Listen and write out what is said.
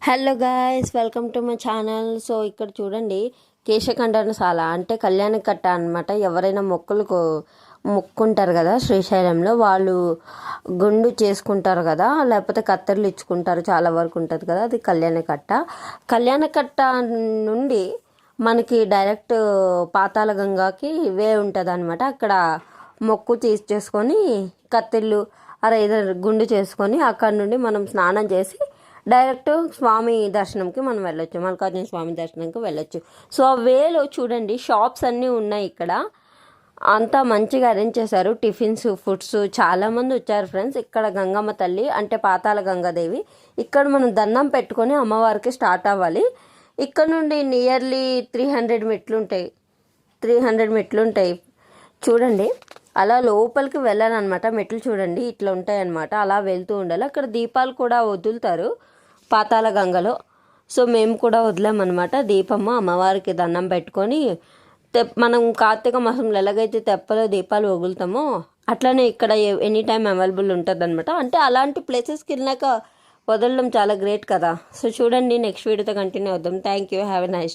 Hello guys, welcome to my channel. So ఇక్కడ చూడండి, కేశఖండనశాల అంటే కళ్యాణ కట్ట అనమాట. ఎవరైనా మొక్కుంటారు కదా శ్రీశైలంలో, వాళ్ళు గుండు చేసుకుంటారు కదా, లేకపోతే కత్తెరలు ఇచ్చుకుంటారు, చాలా వరకు ఉంటుంది కదా, అది కళ్యాణ కట్ట. కళ్యాణ కట్ట నుండి మనకి డైరెక్ట్ పాతాళ గంగాకి వే ఉంటుంది అనమాట. అక్కడ మొక్కు చేసుకొని కత్తెర్లు ఏదైనా గుండు చేసుకొని అక్కడ నుండి మనం స్నానం చేసి డైరెక్ట్ స్వామి దర్శనంకి మనం వెళ్ళొచ్చు, మల్లికార్జున స్వామి దర్శనంకి వెళ్ళొచ్చు. సో ఆ వేలో చూడండి, షాప్స్ అన్నీ ఉన్నాయి ఇక్కడ. అంతా మంచిగా అరేంజ్ చేశారు, టిఫిన్స్, ఫుడ్స్. చాలామంది వచ్చారు ఫ్రెండ్స్. ఇక్కడ గంగమ్మ తల్లి అంటే పాతాళ గంగాదేవి. ఇక్కడ మనం దండం పెట్టుకొని అమ్మవారికి స్టార్ట్ అవ్వాలి. ఇక్కడ నుండి నియర్లీ 300 మెట్లు ఉంటాయి. 300 మెట్లు ఉంటాయి చూడండి. అలా లోపలికి వెళ్ళాలన్నమాట. మెట్లు చూడండి ఇట్లా ఉంటాయి అన్నమాట. అలా వెళ్తూ ఉండాలి. అక్కడ దీపాలు కూడా వదులుతారు పాతాళ గంగలో. సో మేము కూడా వదిలామన్నమాట దీపము. అమ్మవారికి దండం పెట్టుకొని మనం కార్తీక మాసంలో ఎలాగైతే తెప్పలో దీపాలు వదులుతామో అట్లనే ఇక్కడ ఎనీ టైం అవైలబుల్ ఉంటుంది అనమాట. అంటే అలాంటి ప్లేసెస్కి వెళ్ళినాక వదలడం చాలా గ్రేట్ కదా. సో చూడండి, నెక్స్ట్ వీడియోతో కంటిన్యూ అవుదాం. Thank you, have a nice.